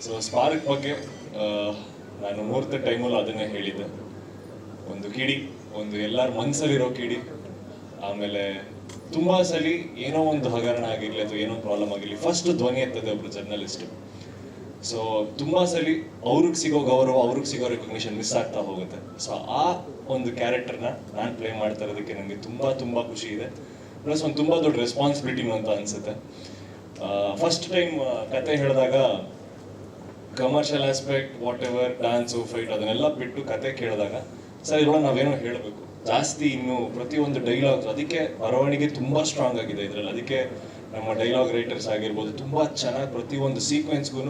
So spark ಬಗ್ಗೆ ನಾನು ಮುಹೂರ್ತ ಟೈಮಲ್ಲೂ ಅದನ್ನೇ ಹೇಳಿದ್ದೆ. ಒಂದು ಕಿಡಿ, ಒಂದು ಎಲ್ಲರ ಮನಸ್ಸಲ್ಲಿರೋ ಕಿಡಿ. ಆಮೇಲೆ ತುಂಬಾ ಸಲ ಏನೋ ಒಂದು ಹಗರಣ ಆಗಿರಲಿ ಅಥವಾ ಏನೋ ಪ್ರಾಬ್ಲಮ್ ಆಗಿರಲಿ ಫಸ್ಟ್ ಧ್ವನಿ ಎತ್ತದೆ ಒಬ್ರು ಜರ್ನಲಿಸ್ಟ್. ಸೊ ತುಂಬಾ ಸಲ ಅವ್ರಿಗೆ ಸಿಗೋ ಗೌರವ, ಅವ್ರಿಗೆ ಸಿಗೋ ರೆಕಗ್ನಿಷನ್ ಮಿಸ್ ಆಗ್ತಾ ಹೋಗುತ್ತೆ. ಸೊ ಆ ಒಂದು ಕ್ಯಾರೆಕ್ಟರ್ನ ನಾನು ಪ್ಲೇ ಮಾಡ್ತಾ ಇರೋದಕ್ಕೆ ನನಗೆ ತುಂಬಾ ತುಂಬಾ ಖುಷಿ ಇದೆ. ಪ್ಲಸ್ ಒಂದು ತುಂಬಾ ದೊಡ್ಡ ರೆಸ್ಪಾನ್ಸಿಬಿಲಿಟಿನೂ ಅಂತ ಅನ್ಸುತ್ತೆ. ಫಸ್ಟ್ ಟೈಮ್ ಕತೆ ಹೇಳಿದಾಗ commercial aspect, what ever, dance, fight ಅದನ್ನೆಲ್ಲ ಬಿಟ್ಟು ಕತೆ ಕೇಳಿದಾಗ ಸರ್ ಇದ್ರೊಳಗೆ ನಾವೇನೋ ಹೇಳಬೇಕು ಜಾಸ್ತಿ, ಇನ್ನು ಪ್ರತಿಯೊಂದು ಡೈಲಾಗ್ಸ್, ಅದಕ್ಕೆ ಬರವಣಿಗೆ ತುಂಬಾ ಸ್ಟ್ರಾಂಗ್ ಆಗಿದೆ ಇದರಲ್ಲಿ. ಅದಕ್ಕೆ ನಮ್ಮ ಡೈಲಾಗ್ ರೈಟರ್ಸ್ ಆಗಿರ್ಬೋದು ತುಂಬಾ ಚೆನ್ನಾಗಿ ಪ್ರತಿಯೊಂದು ಸೀಕ್ವೆನ್ಸ್ಗೂ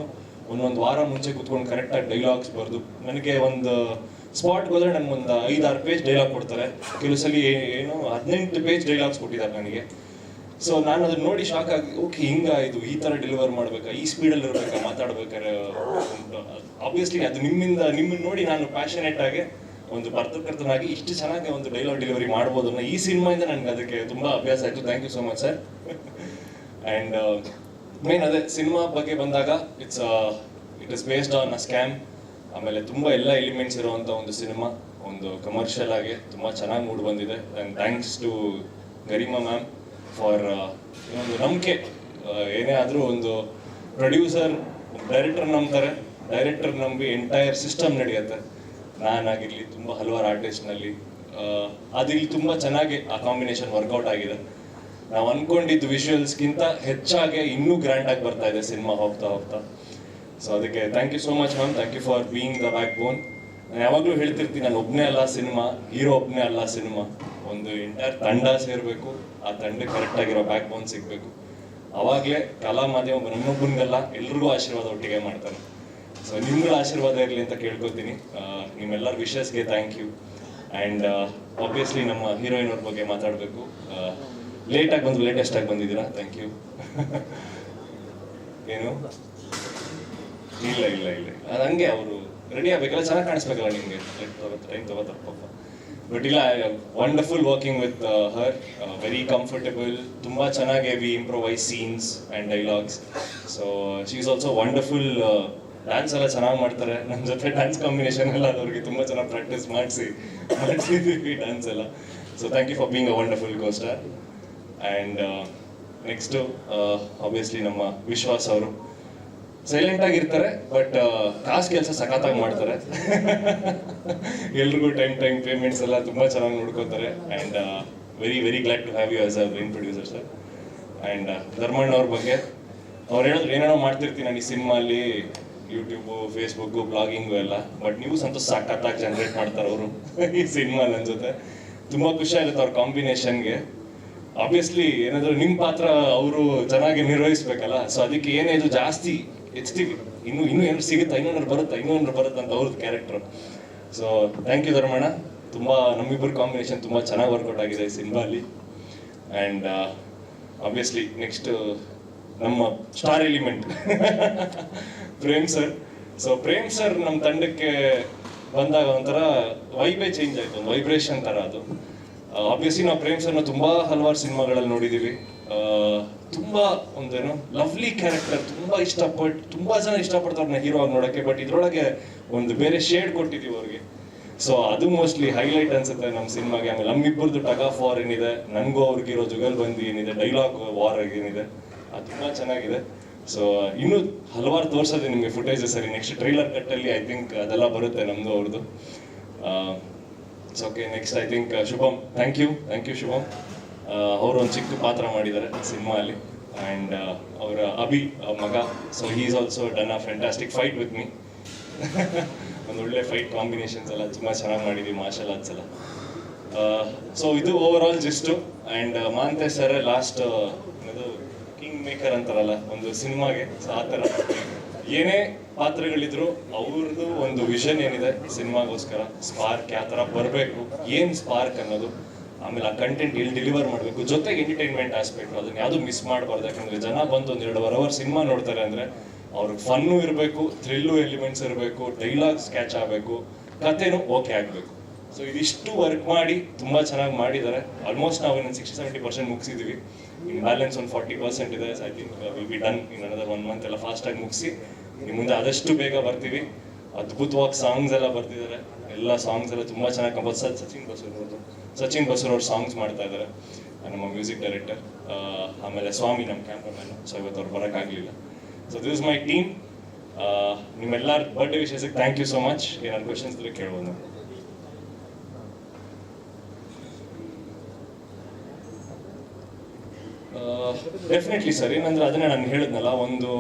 ಒಂದೊಂದು ವಾರ ಮುಂಚೆ ಕೂತ್ಕೊಂಡು ಕರೆಕ್ಟಾಗಿ ಡೈಲಾಗ್ಸ್ ಬರೆದು, ನನಗೆ ಒಂದು ಸ್ಪಾಟ್ಗೆ ಹೋದ್ರೆ ನನಗೆ ಒಂದು 5-6 ಪೇಜ್ ಡೈಲಾಗ್ ಕೊಡ್ತಾರೆ. ಕೆಲವು ಸಲ ಏನು 18 ಪೇಜ್ ಡೈಲಾಗ್ಸ್ ಕೊಟ್ಟಿದ್ದಾರೆ ನನಗೆ. ಸೊ ನಾನು ಅದನ್ನ ನೋಡಿ ಶಾಕ್ ಆಗಿ, ಓಕೆ ಇದು ಈ ಥರ ಡೆಲಿವರ್ ಮಾಡ್ಬೇಕಾ, ಈ ಸ್ಪೀಡಲ್ಲಿ ಇರಬೇಕಾ ಮಾತಾಡ್ಬೇಕಾದ್ರೆ. ಆಬ್ವಿಯಸ್ಲಿ ಅದು ನಿಮ್ಮನ್ನ ನೋಡಿ ನಾನು ಪ್ಯಾಷನೇಟ್ ಆಗಿ ಒಂದು ಪತ್ರಕರ್ತನಾಗಿ ಇಷ್ಟು ಚೆನ್ನಾಗಿ ಒಂದು ಡೈಲಾಗ್ ಡೆಲಿವರಿ ಮಾಡ್ಬೋದು ಅನ್ನೋ ಈ ಸಿನಿಮಾಯಿಂದ ನನಗೆ ಅದಕ್ಕೆ ತುಂಬ ಅಭ್ಯಾಸ ಆಯಿತು. Thank you so much sir. And main ಅದೇ ಸಿನಿಮಾ ಬಗ್ಗೆ ಬಂದಾಗ it is based on a scam. ಆಮೇಲೆ ತುಂಬ ಎಲ್ಲ ಎಲಿಮೆಂಟ್ಸ್ ಇರುವಂಥ ಒಂದು ಸಿನಿಮಾ, ಒಂದು ಕಮರ್ಷಿಯಲ್ ಆಗಿ ತುಂಬ ಚೆನ್ನಾಗಿ ಮೂಡ್ ಬಂದಿದೆ. And thanks to Garima ma'am for ಒಂದು ನಂಬಿಕೆ. ಏನೇ ಆದರೂ ಒಂದು ಪ್ರೊಡ್ಯೂಸರ್ ಡೈರೆಕ್ಟರ್ ನಂಬ್ತಾರೆ, ಡೈರೆಕ್ಟರ್ ನಂಬಿ ಎಂಟೈರ್ ಸಿಸ್ಟಮ್ ನಡೆಯುತ್ತೆ. ನಾನಾಗಿರಲಿ ತುಂಬ ಹಲವಾರು ಆರ್ಟಿಸ್ಟ್ನಲ್ಲಿ ಅದು ಇಲ್ಲಿ ತುಂಬ ಚೆನ್ನಾಗಿ ಆ ಕಾಂಬಿನೇಷನ್ ವರ್ಕೌಟ್ ಆಗಿದೆ. ನಾವು ಅನ್ಕೊಂಡಿದ್ದು ವಿಷುವಲ್ಸ್ಗಿಂತ ಹೆಚ್ಚಾಗಿ ಇನ್ನೂ ಗ್ರ್ಯಾಂಡಾಗಿ ಬರ್ತಾ ಇದೆ ಸಿನಿಮಾ ಹೋಗ್ತಾ ಹೋಗ್ತಾ. ಸೊ ಅದಕ್ಕೆ thank you so much ma'am, thank you for being the backbone. ನಾನು ಯಾವಾಗಲೂ ಹೇಳ್ತಿರ್ತೀನಿ, ನಾನು ಒಬ್ಬನೇ ಅಲ್ಲ ಸಿನಿಮಾ, ಹೀರೋ ಒಬ್ಬನೇ ಅಲ್ಲ ಸಿನಿಮಾ, ಒಂದು ಎಂಟೈರ್ ತಂಡ ಸೇರಬೇಕು, ಆ ತಂಡಕ್ಕೆ ಕರೆಕ್ಟಾಗಿರೋ ಬ್ಯಾಕ್ ಬೋನ್ ಸಿಗಬೇಕು. ಅವಾಗಲೇ ಕಲಾ ಮಾಧ್ಯಮ ನನ್ನೊಬ್ಬನಿಗೆಲ್ಲ ಎಲ್ರಿಗೂ ಆಶೀರ್ವಾದ ಒಟ್ಟಿಗೆ ಮಾಡ್ತಾನೆ. ಸೊ ನಿಮ್ಗಳ ಆಶೀರ್ವಾದ ಇರಲಿ ಅಂತ ಕೇಳ್ಕೊತೀನಿ. ನಿಮ್ಮೆಲ್ಲರ ವಿಶಸ್ಗೆ ಥ್ಯಾಂಕ್ ಯು. ಆ್ಯಂಡ್ ಆಬ್ವಿಯಸ್ಲಿ ನಮ್ಮ ಹೀರೋಯಿನ್ ಅವ್ರ ಬಗ್ಗೆ ಮಾತಾಡಬೇಕು. ಲೇಟಾಗಿ ಬಂದು ಲೇಟೆಸ್ಟ್ ಆಗಿ ಬಂದಿದ್ದೀರಾ, ಥ್ಯಾಂಕ್ ಯು. ಏನು ಇಲ್ಲ ಇಲ್ಲ ಇಲ್ಲ ಅದು ಹಂಗೆ ಅವರು ರೆಡಿ ಆಗಬೇಕಲ್ಲ, ಚೆನ್ನಾಗಿ ಕಾಣಿಸ್ಬೇಕಲ್ಲ ನಿಮಗೆ, ಟೈಮ್ ತಗೋತಾರಪ್ಪ. ಬಟ್ ಇಲ್ಲ, wonderful working with her, very comfortable. ತುಂಬ ಚೆನ್ನಾಗಿ we improvise scenes and dialogues. So she is also wonderful. Dance ಎಲ್ಲ ಚೆನ್ನಾಗಿ ಮಾಡ್ತಾರೆ. ನಮ್ಮ ಜೊತೆ ಡ್ಯಾನ್ಸ್ ಕಾಂಬಿನೇಷನ್ ಎಲ್ಲ ಅವ್ರಿಗೆ ತುಂಬ ಚೆನ್ನಾಗಿ ಪ್ರಾಕ್ಟೀಸ್ ಮಾಡಿಸಿದ್ದೀವಿ ಡ್ಯಾನ್ಸ್ ಎಲ್ಲ. So thank you for being a wonderful co star. And next obviously ನಮ್ಮ ವಿಶ್ವಾಸ್ ಅವರು ಸೈಲೆಂಟ್ ಆಗಿರ್ತಾರೆ, ಬಟ್ ಕಾಸು ಕೆಲಸ ಸಖತ್ತಾಗಿ ಮಾಡ್ತಾರೆ. ಎಲ್ರಿಗೂ ಟೈಮ್ ಪೇಮೆಂಟ್ಸ್ ಎಲ್ಲ ತುಂಬ ಚೆನ್ನಾಗಿ ನೋಡ್ಕೋತಾರೆ. And very very glad to have you as a main producer sir. And Dharmanna ಅವ್ರ ಬಗ್ಗೆ ಅವ್ರು ಹೇಳಿದ್ರು ಏನೇನೋ ಮಾಡ್ತಿರ್ತೀನಿ ನಾನು ಈ ಸಿನಿಮಾಲಿ, ಯೂಟ್ಯೂಬು, ಫೇಸ್ಬುಕ್ಕು, ಬ್ಲಾಗಿಂಗು ಎಲ್ಲ. ಬಟ್ ನ್ಯೂಸ್ ಅಂತೂ ಸಖತ್ತಾಗಿ ಜನ್ರೇಟ್ ಮಾಡ್ತಾರೆ ಅವರು ಈ ಸಿನಿಮಾ ನನ್ನ ಜೊತೆ. ತುಂಬ ಖುಷಿ ಆಗುತ್ತೆ ಅವ್ರ ಕಾಂಬಿನೇಷನ್ಗೆ. ಆಬ್ವಿಯಸ್ಲಿ ಏನಾದರೂ ನಿಮ್ಮ ಪಾತ್ರ ಅವರು ಚೆನ್ನಾಗಿ ನಿರ್ವಹಿಸ್ಬೇಕಲ್ಲ. ಸೊ ಅದಕ್ಕೆ ಏನೇ ಇದು ಜಾಸ್ತಿ ಎಚ್ತೀವಿ, ಇನ್ನೂ ಏನಾದ್ರು ಸಿಗುತ್ತಾ, ಇನ್ನೊಂದು ಬರುತ್ತಾ ಅಂತ ಅವ್ರದ್ದು character. So thank you Dharmanna. ತುಂಬ ನಮ್ಮಿಬ್ಬರು ಕಾಂಬಿನೇಷನ್ ತುಂಬ ಚೆನ್ನಾಗಿ ವರ್ಕೌಟ್ ಆಗಿದೆ ಈ ಸಿನಿಮಾಲಿ. ಆ್ಯಂಡ್ ಆಬ್ವಿಯಸ್ಲಿ ನೆಕ್ಸ್ಟ್ ನಮ್ಮ star element Prem sir. So Prem sir ನಮ್ಮ ತಂಡಕ್ಕೆ ಬಂದಾಗ ಒಂಥರ ವೈಬೇ ಚೇಂಜ್ ಆಯಿತು, ಒಂದು ವೈಬ್ರೇಷನ್ ಥರ ಅದು. ಆಬ್ವಿಯಸ್ಲಿ ನಾವು ಪ್ರೇಮ್ ಸರ್ನ ತುಂಬ ಹಲವಾರು ಸಿನಿಮಾಗಳಲ್ಲಿ ನೋಡಿದ್ದೀವಿ. ತುಂಬ ಒಂದೇನು ಲವ್ಲಿ ಕ್ಯಾರೆಕ್ಟರ್, ತುಂಬ ಜನ ಇಷ್ಟಪಡ್ತಾರೆ ಹೀರೋ ಆಗಿ ನೋಡೋಕ್ಕೆ. ಬಟ್ ಇದರೊಳಗೆ ಒಂದು ಬೇರೆ ಶೇಡ್ ಕೊಟ್ಟಿದ್ದೀವಿ ಅವ್ರಿಗೆ. ಸೊ ಅದು ಮೋಸ್ಟ್ಲಿ ಹೈಲೈಟ್ ಅನ್ಸುತ್ತೆ ನಮ್ಮ ಸಿನಿಮಾಗೆ. ಆಮೇಲೆ ನಮ್ಮಿಬ್ಬರದ್ದು ಟಗ್ ಆಫ್ ವಾರ್ ಏನಿದೆ, ನನಗೂ ಅವ್ರಿಗಿರೋ ಜುಗಲ್ಬಂದಿ ಏನಿದೆ, ಡೈಲಾಗ್ ವಾರ್ ಏನಿದೆ, ಅದು ತುಂಬ ಚೆನ್ನಾಗಿದೆ. ಸೊ ಇನ್ನೂ ಹಲವಾರು ತೋರಿಸೋದು ನಿಮಗೆ ಫುಟೇಜಸ್ ಸರಿ. ನೆಕ್ಸ್ಟ್ ಟ್ರೈಲರ್ ಕಟ್ಟಲ್ಲಿ ಐ ಥಿಂಕ್ ಅದೆಲ್ಲ ಬರುತ್ತೆ ನಮ್ಮದು ಅವ್ರದ್ದು. Okay, next I think Shubham. Thank you Shubham. ಅವರು ಒಂದು ಚಿಕ್ಕ ಪಾತ್ರ ಮಾಡಿದ್ದಾರೆ ಸಿನಿಮಾ ಅಲ್ಲಿ. ಆ್ಯಂಡ್ ಅವರ ಅಭಿ ಮಗ. So he is also done a fantastic fight with me. ಒಂದು ಒಳ್ಳೆ ಫೈಟ್ ಕಾಂಬಿನೇಷನ್ಸ್ ಎಲ್ಲ ತುಂಬ ಚೆನ್ನಾಗಿ ಮಾಡಿದ್ವಿ, ಮಾರ್ಷಲ್ ಆರ್ಟ್ಸ್ ಎಲ್ಲ. ಸೊ ಇದು overall gist. And Manthe sir last kingmaker ಅಂತಾರಲ್ಲ ಒಂದು ಸಿನಿಮಾಗೆ, ಸೊ ಆ ಥರ ಏನೇ ಪಾತ್ರಗಳಿದ್ರು ಅವ್ರದ್ದು ಒಂದು ವಿಷನ್ ಏನಿದೆ ಸಿನಿಮಾಗೋಸ್ಕರ, ಸ್ಪಾರ್ಕ್ ಯಾವ ಥರ ಬರಬೇಕು, ಏನು ಸ್ಪಾರ್ಕ್ ಅನ್ನೋದು, ಆಮೇಲೆ ಆ ಕಂಟೆಂಟ್ ಎಲ್ಲಿ ಡೆಲಿವರ್ ಮಾಡಬೇಕು, ಜೊತೆಗೆ ಎಂಟರ್ಟೈನ್ಮೆಂಟ್ ಆಸ್ಪೆಕ್ಟ್ ಅದನ್ನ ಯಾವುದು ಮಿಸ್ ಮಾಡಬಾರ್ದು. ಯಾಕಂದರೆ ಜನ ಬಂದು ಒಂದು 2.5 ಅವರ್ ಸಿನಿಮಾ ನೋಡ್ತಾರೆ ಅಂದರೆ ಅವ್ರಿಗೆ ಫನ್ನು ಇರಬೇಕು, ಥ್ರಿಲ್ಲು ಎಲಿಮೆಂಟ್ಸ್ ಇರಬೇಕು, ಡೈಲಾಗ್ಸ್ ಕ್ಯಾಚ್ ಆಗಬೇಕು, ಕಥೆನೂ ಓಕೆ ಆಗಬೇಕು. ಸೊ ಇದಿಷ್ಟು ವರ್ಕ್ ಮಾಡಿ ತುಂಬ ಚೆನ್ನಾಗಿ ಮಾಡಿದ್ದಾರೆ. ಆಲ್ಮೋಸ್ಟ್ ನಾವು ಇನ್ನೊಂದು 60-70% ಮುಗಿಸಿದ್ದೀವಿ. ಇನ್ನು ಬ್ಯಾಲೆನ್ಸ್ ಒಂದು 40% ಇದೆ. I think will be done in another 1 month ಎಲ್ಲ ಫಾಸ್ಟಾಗಿ ಮುಗಿಸಿ ನಿಮ್ಮ ಮುಂದೆ ಆದಷ್ಟು ಬೇಗ ಬರ್ತೀವಿ. ಅದ್ಭುತವಾಗಿ ಸಾಂಗ್ಸ್ ಎಲ್ಲ ಬರ್ತಿದ್ದಾರೆ, ಎಲ್ಲ ಸಾಂಗ್ಸ್ ಎಲ್ಲ ತುಂಬ ಚೆನ್ನಾಗಿ ಕಂಪೋಸ್. ಸಚಿನ್ ಬಸೂರ್ ಅವ್ರು ಸಾಂಗ್ಸ್ ಮಾಡ್ತಾ ಇದ್ದಾರೆ, ನಮ್ಮ ಮ್ಯೂಸಿಕ್ ಡೈರೆಕ್ಟರ್. ಆಮೇಲೆ ಸ್ವಾಮಿ ನಮ್ಮ ಕ್ಯಾಮ್ರಾಮ್ಯಾನು. ಸೊ ಇವತ್ತು ಅವ್ರು ಬರೋಕ್ಕಾಗಲಿಲ್ಲ. So this is my team. ನಿಮ್ಮೆಲ್ಲರ ಬರ್ಡೇ ವಿಶೇಷಕ್ಕೆ ಥ್ಯಾಂಕ್ ಯು ಸೋ ಮಚ್. ಏನಾದ್ರು ಕ್ವೆಶನ್ಸ್ ಇದ್ರೆ ಕೇಳ್ಬೋದು ನಾವು. ಡೆಫಿನೆಟ್ಲಿ ಸರ್, ಏನಂದ್ರೆ ಅದನ್ನೇ ನಾನು ಹೇಳಿದ್ನಲ್ಲ, ಒಂದು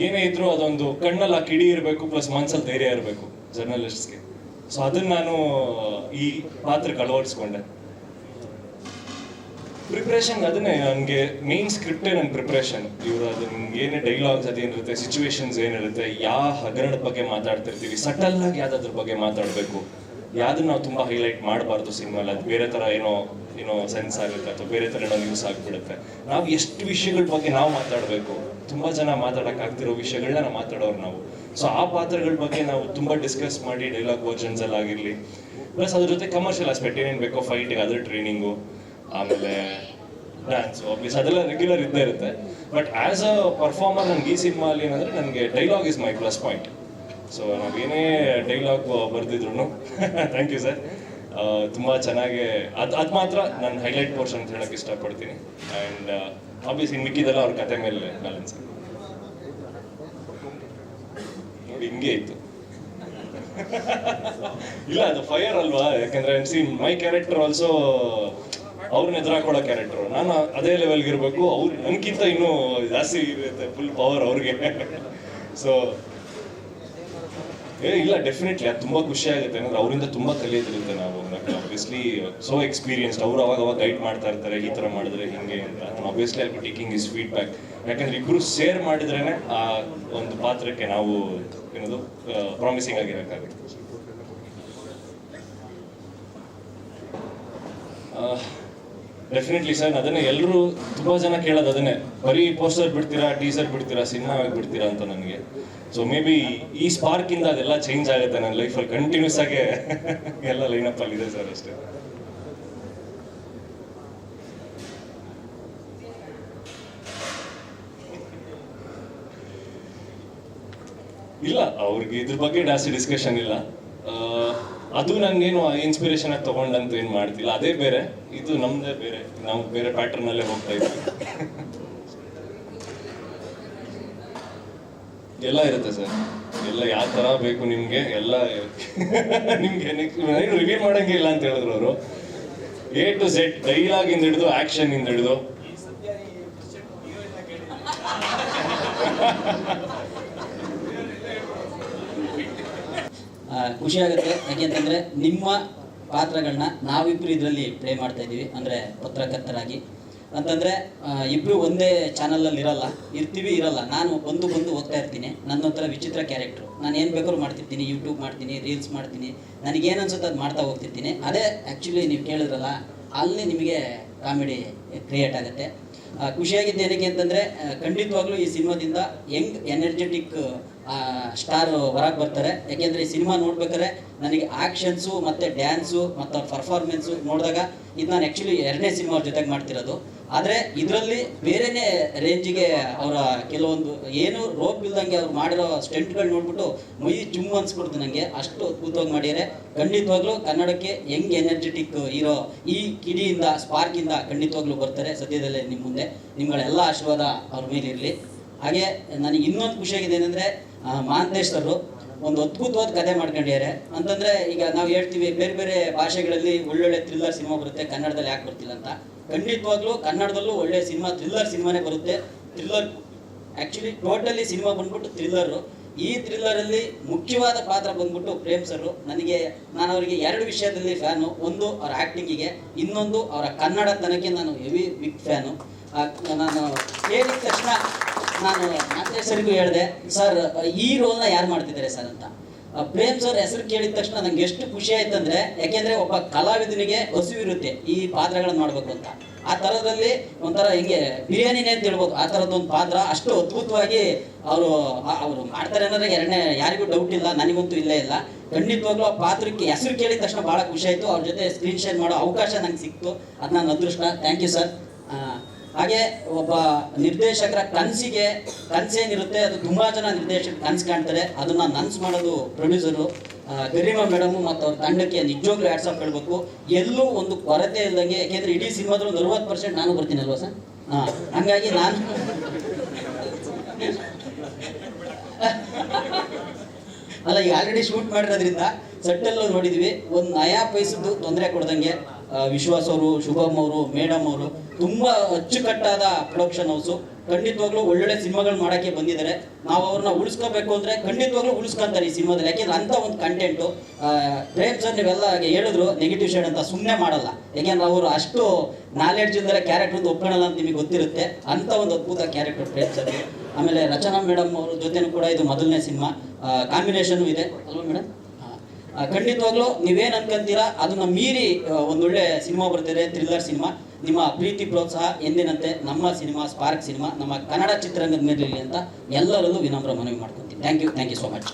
ಏನೇ ಇದ್ರೂ ಅದೊಂದು ಕಣ್ಣಲ್ಲಿ ಆ ಕಿಡಿ ಇರಬೇಕು, ಪ್ಲಸ್ ಮನ್ಸಲ್ಲಿ ಧೈರ್ಯ ಇರಬೇಕು ಜರ್ನಲಿಸ್ಟ್ಸ್ಗೆ. ಸೊ ಅದನ್ನ ನಾನು ಈ ಪಾತ್ರಕ್ಕೆ ಅಳವಡಿಸ್ಕೊಂಡೆ. ಪ್ರಿಪ್ರೇಷನ್ ಅದನ್ನೇ, ನನಗೆ ಮೇನ್ ಸ್ಕ್ರಿಪ್ಟೇ ನನ್ನ ಪ್ರಿಪ್ರೇಷನ್. ಇವರು ಅದನ್ನ ಏನೇ ಡೈಲಾಗ್ಸ್ ಅದೇನಿರುತ್ತೆ, ಸಿಚುವೇಶನ್ಸ್ ಏನಿರುತ್ತೆ, ಯಾವ ಹಗರಣದ ಬಗ್ಗೆ ಮಾತಾಡ್ತಿರ್ತೀವಿ, ಸಟಲ್ ಆಗಿ ಯಾವ್ದಾದ್ರ ಬಗ್ಗೆ ಮಾತಾಡಬೇಕು, ಯಾವ್ದನ್ನ ನಾವು ತುಂಬ ಹೈಲೈಟ್ ಮಾಡಬಾರ್ದು ಸಿನಿಮಾಲಿ. ಅದು ಬೇರೆ ಥರ ಏನೋ ಸೆನ್ಸ್ ಆಗುತ್ತೆ ಅಥವಾ ಬೇರೆ ಥರ ಏನೋ ನ್ಯೂಸ್ ಆಗಿಬಿಡುತ್ತೆ. ನಾವು ಎಷ್ಟು ವಿಷಯಗಳ ಬಗ್ಗೆ ನಾವು ಮಾತಾಡಬೇಕು, ತುಂಬ ಜನ ಮಾತಾಡೋಕ್ಕಾಗ್ತಿರೋ ವಿಷಯಗಳನ್ನ ನಾವು ಮಾತಾಡೋರು ನಾವು. ಸೊ ಆ ಪಾತ್ರಗಳ ಬಗ್ಗೆ ನಾವು ತುಂಬ ಡಿಸ್ಕಸ್ ಮಾಡಿ ಡೈಲಾಗ್ ವರ್ಜನ್ಸ್ ಎಲ್ಲ ಆಗಿರಲಿ, ಪ್ಲಸ್ ಅದ್ರ ಜೊತೆ ಕಮರ್ಷಿಯಲ್ ಆಸ್ಪೆಕ್ಟ್ ಏನೇನು ಬೇಕೋ, ಫೈಟಿಗೆ ಅದ್ರ ಟ್ರೈನಿಂಗು, ಆಮೇಲೆ ಡ್ಯಾನ್ಸು, ಆಬ್ವಿಯಸ್ ಅದೆಲ್ಲ ರೆಗ್ಯುಲರ್ ಇದ್ದೇ ಇರುತ್ತೆ. ಬಟ್ ಆ್ಯಸ್ ಅ ಪರ್ಫಾರ್ಮರ್ ನನಗೆ ಈ ಸಿನಿಮಾಲಿ ಏನಂದರೆ ನನಗೆ dialogue is my plus point. So ನಾವೇನೇ ಡೈಲಾಗ್ ಬರೆದಿದ್ರು ಥ್ಯಾಂಕ್ ಯು ಸರ್, ತುಂಬ ಚೆನ್ನಾಗಿ ಅದು ಮಾತ್ರ ನಾನು ಹೈಲೈಟ್ ಪೋರ್ಷನ್ ಅಂತ ಹೇಳೋಕ್ಕೆ ಇಷ್ಟಪಡ್ತೀನಿ. ಆ್ಯಂಡ್ ಆಬ್ವಿಯಸ್ ಇನ್ನು ಮಿಕ್ಕಿದೆಲ್ಲ ಅವ್ರ ಕತೆ ಮೇಲೆ ಬ್ಯಾಲೆನ್ಸ್ ನೋಡಿ ಹಿಂಗೆ ಇತ್ತು. ಇಲ್ಲ ಅದು ಫೈರ್ ಅಲ್ವಾ, ಯಾಕಂದ್ರೆ ಮೈ ಕ್ಯಾರೆಕ್ಟರ್ ಆಲ್ಸೋ ಅವ್ರನ್ನ ಎದುರಾಕೊಳ್ಳೋ ಕ್ಯಾರೆಕ್ಟರ್. ನಾನು ಅದೇ ಲೆವೆಲ್ಗೆ ಇರಬೇಕು, ಅವ್ರು ನನಗಿಂತ ಇನ್ನೂ ಜಾಸ್ತಿ ಇರುತ್ತೆ, ಫುಲ್ ಪವರ್ ಅವ್ರಿಗೆ. ಸೊ ಇಲ್ಲ ಡೆಫಿನೆಟ್ಲಿ ಅದು ತುಂಬ ಖುಷಿ ಆಗುತ್ತೆ. ಯಾಕಂದ್ರೆ ಅವರಿಂದ ತುಂಬ ಕಲಿಯೋದಿರುತ್ತೆ ನಾವು. ಆಬ್ವಿಯಸ್ಲಿ ಸೋ ಎಕ್ಸ್ಪೀರಿಯನ್ಸ್ಡ್, ಅವ್ರು ಅವಾಗ ಗೈಡ್ ಮಾಡ್ತಾ ಇರ್ತಾರೆ, ಈ ಥರ ಮಾಡಿದ್ರೆ ಹಿಂಗೆ ಅಂತ. ನಾನು obviously I taking is feedback. ಯಾಕಂದ್ರೆ ಇಬ್ಬರು ಶೇರ್ ಮಾಡಿದ್ರೇನೆ ಆ ಒಂದು ಪಾತ್ರಕ್ಕೆ ನಾವು ಏನದು ಪ್ರಾಮಿಸಿಂಗ್ ಆಗಿರೋಕ್ಕಾಗುತ್ತೆ. ಡೆಫಿನೆಟ್ಲಿ ಸರ್, ಅದನ್ನೇ ಎಲ್ಲರೂ ತುಂಬ ಜನ ಕೇಳೋದು ಅದನ್ನೇ, ಬರೀ ಪೋಸ್ಟರ್ ಬಿಡ್ತೀರಾ, ಟೀಸರ್ ಬಿಡ್ತೀರಾ, ಸಿನಿಮಾ ಬಿಡ್ತೀರಾ ಅಂತ ನನಗೆ. ಸೊ ಮೇ ಬಿ ಈ ಸ್ಪಾರ್ಕಿಂದ ಅದೆಲ್ಲ ಚೇಂಜ್ ಆಗುತ್ತೆ ನನ್ನ ಲೈಫಲ್ಲಿ. ಕಂಟಿನ್ಯೂಸ್ ಆಗಿ ಎಲ್ಲ ಲೈನಪ್ ಅಲ್ಲಿ ಇದೆ ಸರ್ ಅಷ್ಟೇ. ಇಲ್ಲ ಅವ್ರಿಗೆ ಇದ್ರ ಬಗ್ಗೆ ಜಾಸ್ತಿ ಡಿಸ್ಕಷನ್ ಇಲ್ಲ. ಅದು ನನಗೇನು ಇನ್ಸ್ಪಿರೇಷನ್ ಆಗಿ ತೊಗೊಂಡಂತ ಏನು ಮಾಡ್ತಿಲ್ಲ, ಅದೇ ಬೇರೆ, ಇದು ನಮ್ಮದೇ ಬೇರೆ, ನಾವು ಬೇರೆ ಪ್ಯಾಟರ್ನಲ್ಲೇ ಹೋಗ್ತಾ ಇದ್ವಿ. ಎಲ್ಲ ಇರುತ್ತೆ ಸರ್, ಎಲ್ಲ ಯಾವ ಥರ ಬೇಕು ನಿಮಗೆ ಎಲ್ಲ ನಿಮಗೆ ಏನು ರಿವ್ಯೂ ಮಾಡೋಂಗೆ ಇಲ್ಲ ಅಂತ ಹೇಳಿದ್ರು ಅವರು. A to Z ಡೈಲಾಗಿಂದ ಹಿಡಿದು ಆ್ಯಕ್ಷನಿಂದ ಹಿಡಿದು ಖುಷಿ ಆಗುತ್ತೆ. ಯಾಕೆಂತಂದರೆ ನಿಮ್ಮ ಪಾತ್ರಗಳನ್ನ ನಾವಿಬ್ಬರು ಇದರಲ್ಲಿ ಪ್ಲೇ ಮಾಡ್ತಾ ಇದ್ದೀವಿ, ಅಂದರೆ ಪತ್ರಕರ್ತರಾಗಿ ಅಂತಂದರೆ ಇಬ್ಬರು ಒಂದೇ ಚಾನಲಲ್ಲಿ ಇರ್ತೀವಿ ಇರಲ್ಲ. ನಾನು ಬಂದು ಹೋಗ್ತಾ ಇರ್ತೀನಿ, ನನ್ನ ಹತ್ರ ವಿಚಿತ್ರ ಕ್ಯಾರೆಕ್ಟ್ರು, ನಾನು ಏನು ಬೇಕಾದ್ರೂ ಮಾಡ್ತಿರ್ತೀನಿ, ಯೂಟ್ಯೂಬ್ ಮಾಡ್ತೀನಿ, ರೀಲ್ಸ್ ಮಾಡ್ತೀನಿ, ನನಗೇನು ಅನ್ಸುತ್ತೆ ಅದು ಮಾಡ್ತಾ ಹೋಗ್ತಿರ್ತೀನಿ. ಅದೇ ಆ್ಯಕ್ಚುಲಿ ನೀವು ಕೇಳಿದ್ರಲ್ಲ, ಅಲ್ಲಿ ನಿಮಗೆ ಕಾಮಿಡಿ ಕ್ರಿಯೇಟ್ ಆಗುತ್ತೆ. ಖುಷಿಯಾಗಿದ್ದು ಏನಕ್ಕೆ ಅಂತಂದರೆ ಖಂಡಿತವಾಗ್ಲೂ ಈ ಸಿನಿಮಾದಿಂದ ಯಂಗ್ ಎನರ್ಜೆಟಿಕ್ ಸ್ಟಾರ್ ಹೊರಗೆ ಬರ್ತಾರೆ. ಯಾಕೆಂದರೆ ಈ ಸಿನಿಮಾ ನೋಡ್ಬೇಕಾದ್ರೆ ನನಗೆ ಆ್ಯಕ್ಷನ್ಸು ಮತ್ತು ಡ್ಯಾನ್ಸು ಮತ್ತು ಅವ್ರ ಪರ್ಫಾರ್ಮೆನ್ಸು ನೋಡಿದಾಗ ಇದು ನಾನು ಆ್ಯಕ್ಚುಲಿ 2ನೇ ಸಿನಿಮಾ ಅವ್ರ ಜೊತೆಗೆ ಮಾಡ್ತಿರೋದು. ಆದರೆ ಇದರಲ್ಲಿ ಬೇರೆಯೇ ರೇಂಜಿಗೆ ಅವರ ಕೆಲವೊಂದು ಏನು ರೋಪ್ ಇಲ್ದಂಗೆ ಅವ್ರು ಮಾಡಿರೋ ಸ್ಟೆಂಟ್ಗಳು ನೋಡ್ಬಿಟ್ಟು ಮೈ ಚುಮ್ಮು ಅನ್ಸ್ಬಿಡ್ತು ನನಗೆ, ಅಷ್ಟು ಅದ್ಭುತವಾಗಿ ಮಾಡಿದ್ದಾರೆ. ಖಂಡಿತವಾಗ್ಲೂ ಕನ್ನಡಕ್ಕೆ ಯಂಗ್ ಎನರ್ಜೆಟಿಕ್ ಹೀರೋ ಈ ಕಿಡಿಯಿಂದ ಸ್ಪಾರ್ಕಿಂದ ಖಂಡಿತವಾಗ್ಲೂ ಬರ್ತಾರೆ ಸದ್ಯದಲ್ಲೇ ನಿಮ್ಮ ಮುಂದೆ. ನಿಮ್ಗಳೆಲ್ಲ ಆಶೀರ್ವಾದ ಅವ್ರ ಮೇಲೆ ಇರಲಿ. ಹಾಗೆ ನನಗೆ ಇನ್ನೊಂದು ಖುಷಿಯಾಗಿದೆ ಏನಂದರೆ ಮಹಾಂತೇಶ್ ಅವರು ಒಂದು ಅದ್ಭುತವಾದ ಕಥೆ ಮಾಡ್ಕೊಂಡಿದ್ದಾರೆ. ಅಂತಂದರೆ ಈಗ ನಾವು ಹೇಳ್ತೀವಿ ಬೇರೆ ಬೇರೆ ಭಾಷೆಗಳಲ್ಲಿ ಒಳ್ಳೊಳ್ಳೆ ಥ್ರಿಲ್ಲರ್ ಸಿನಿಮಾ ಬರುತ್ತೆ, ಕನ್ನಡದಲ್ಲಿ ಯಾಕೆ ಬರ್ತಿಲ್ಲ ಅಂತ. ಖಂಡಿತವಾಗ್ಲೂ ಕನ್ನಡದಲ್ಲೂ ಒಳ್ಳೆ ಸಿನಿಮಾ, ಥ್ರಿಲ್ಲರ್ ಸಿನಿಮಾನೇ ಬರುತ್ತೆ. ಥ್ರಿಲ್ಲರ್ ಆ್ಯಕ್ಚುಲಿ ಟೋಟಲಿ ಸಿನಿಮಾ ಬಂದ್ಬಿಟ್ಟು ಥ್ರಿಲ್ಲರು. ಈ ಥ್ರಿಲ್ಲರಲ್ಲಿ ಮುಖ್ಯವಾದ ಪಾತ್ರ ಬಂದ್ಬಿಟ್ಟು ಪ್ರೇಮ್ ಸರ್. ನಾನು ಅವರಿಗೆ 2 ವಿಷಯದಲ್ಲಿ ಫ್ಯಾನು. ಒಂದು ಅವರ ಆ್ಯಕ್ಟಿಂಗಿಗೆ, ಇನ್ನೊಂದು ಅವರ ಕನ್ನಡತನಕ್ಕೆ ನಾನು ಹೆವಿ ಬಿಗ್ ಫ್ಯಾನು. ನಾನು ಹೇಳಿದ ತಕ್ಷಣ ನಾನು ಮಹಂತೇಶ್ ಸರಿಗೂ ಹೇಳಿದೆ, ಸರ್ ಈ ರೋಲ್ನ ಯಾರು ಮಾಡ್ತಿದ್ದಾರೆ ಸರ್ ಅಂತ. ಪ್ರೇಮ್ ಸರ್ ಹೆಸರು ಕೇಳಿದ ತಕ್ಷಣ ನಂಗೆ ಎಷ್ಟು ಖುಷಿ ಆಯ್ತು ಅಂದರೆ, ಯಾಕೆಂದರೆ ಒಬ್ಬ ಕಲಾವಿದನಿಗೆ ಹಸಿವಿರುತ್ತೆ ಈ ಪಾತ್ರಗಳನ್ನು ಮಾಡಬೇಕು ಅಂತ. ಆ ಥರದಲ್ಲಿ ಒಂಥರ ಹಿಂಗೆ ಬಿರಿಯಾನಿನೇ ಅಂತ ಹೇಳ್ಬೋದು, ಆ ಥರದ್ದೊಂದು ಪಾತ್ರ ಅಷ್ಟು ಅದ್ಭುತವಾಗಿ ಅವರು ಮಾಡ್ತಾರೆ ಅನ್ನೋದ್ರೆ ಯಾರಿಗೂ ಡೌಟ್ ಇಲ್ಲ, ನನಗಂತೂ ಇಲ್ಲೇ ಇಲ್ಲ. ಖಂಡಿತವಾಗ್ಲೂ ಆ ಪಾತ್ರಕ್ಕೆ ಹೆಸರು ಕೇಳಿದ ತಕ್ಷಣ ಭಾಳ ಖುಷಿ ಆಯಿತು. ಅವ್ರ ಜೊತೆ ಸ್ಕ್ರೀನ್ ಶೇರ್ ಮಾಡೋ ಅವಕಾಶ ನಂಗೆ ಸಿಕ್ತು, ಅದು ನನ್ನ ಅದೃಷ್ಟ. Thank you sir. ಹಾಗೆ ಒಬ್ಬ ನಿರ್ದೇಶಕರ ಕನಸೇನಿರುತ್ತೆ ಅದು ತುಂಬ ಜನ ನಿರ್ದೇಶಕರು ಕನಸು ಕಾಣ್ತಾರೆ, ಅದನ್ನು ನನ್ಸು ಮಾಡೋದು ಪ್ರೊಡ್ಯೂಸರು ಗರಿಮಾ ಮೇಡಮು ಮತ್ತು ಅವ್ರ ತಂಡಕ್ಕೆ ನಿಜವಾಗ್ಲೂ ಹ್ಯಾಟ್ಸ್ ಆಫ್ ಹೇಳ್ಬೇಕು. ಎಲ್ಲೂ ಒಂದು ಕೊರತೆ ಇಲ್ದಂಗೆ, ಯಾಕೆಂದರೆ ಇಡೀ ಸಿನಿಮಾದಲ್ಲಿ ಒಂದು 60% ನಾನು ಬರ್ತೀನಲ್ವ ಸರ್. ಹಂಗಾಗಿ ನಾನು ಅಲ್ಲ, ಈಗ ಆಲ್ರೆಡಿ ಶೂಟ್ ಮಾಡಿರೋದ್ರಿಂದ ಸೆಟ್ಟಲ್ಲೂ ನೋಡಿದ್ವಿ, ಒಂದು ನಯಾ ಪೈಸದ್ದು ತೊಂದರೆ ಕೊಡ್ದಂಗೆ ವಿಶ್ವಾಸ್ ಅವರು, ಶುಭಮ್ ಅವರು, ಮೇಡಮ್ ಅವರು ತುಂಬ ಅಚ್ಚುಕಟ್ಟಾದ ಪ್ರೊಡಕ್ಷನ್ ಹೌಸು. ಖಂಡಿತವಾಗ್ಲೂ ಒಳ್ಳೊಳ್ಳೆ ಸಿನಿಮಾಗಳು ಮಾಡೋಕ್ಕೆ ಬಂದಿದ್ದಾರೆ. ನಾವು ಅವ್ರನ್ನ ಉಳಿಸ್ಕೋಬೇಕು ಅಂದರೆ ಖಂಡಿತವಾಗ್ಲೂ ಉಳಿಸ್ಕೊಂತಾರೆ ಈ ಸಿನಿಮಾದಲ್ಲಿ. ಯಾಕೆಂದ್ರೆ ಅಂಥ ಒಂದು ಕಂಟೆಂಟು ಪ್ರೇಮ್ ಸರ್ ನೀವೆಲ್ಲ ಹೇಳಿದ್ರು ನೆಗೆಟಿವ್ ಶೇಡ್ ಅಂತ, ಸುಮ್ಮನೆ ಮಾಡಲ್ಲ. ಯಾಕೆಂದ್ರೆ ಅವರು ಅಷ್ಟು ನಾಲೆಡ್ಜ್ ಇಲ್ಲದೆ ಕ್ಯಾರೆಕ್ಟರ್ ಒಂದು ಒಪ್ಕೊಳ್ಳಲ್ಲ ಅಂತ ನಿಮಗೆ ಗೊತ್ತಿರುತ್ತೆ. ಅಂಥ ಒಂದು ಅದ್ಭುತ ಕ್ಯಾರೆಕ್ಟರ್ ಪ್ರೇಮ್ ಸರ್. ಆಮೇಲೆ ರಚನಾ ಮೇಡಮ್ ಅವ್ರ ಜೊತೆನೂ ಕೂಡ ಇದು ಮೊದಲನೇ ಸಿನಿಮಾ, ಕಾಂಬಿನೇಷನು ಇದೆ ಅಲ್ವಾ ಮೇಡಮ್? ಖಂಡಿತವಾಗ್ಲೂ ನೀವೇನು ಅನ್ಕೊಂತೀರಾ ಅದನ್ನ ಮೀರಿ ಒಂದೊಳ್ಳೆ ಸಿನಿಮಾ ಬರ್ತಿದೆ, ಥ್ರಿಲ್ಲರ್ ಸಿನಿಮಾ. ನಿಮ್ಮ ಪ್ರೀತಿ ಪ್ರೋತ್ಸಾಹ ಎಂದಿನಂತೆ ನಮ್ಮ ಸಿನಿಮಾ ಸ್ಪಾರ್ಕ್ ಸಿನಿಮಾ ನಮ್ಮ ಕನ್ನಡ ಚಿತ್ರರಂಗದ ಮೇಲೆ ಅಂತ ಎಲ್ಲರಲ್ಲೂ ವಿನಮ್ರ ಮನವಿ ಮಾಡ್ಕೊತೀನಿ. Thank you so much.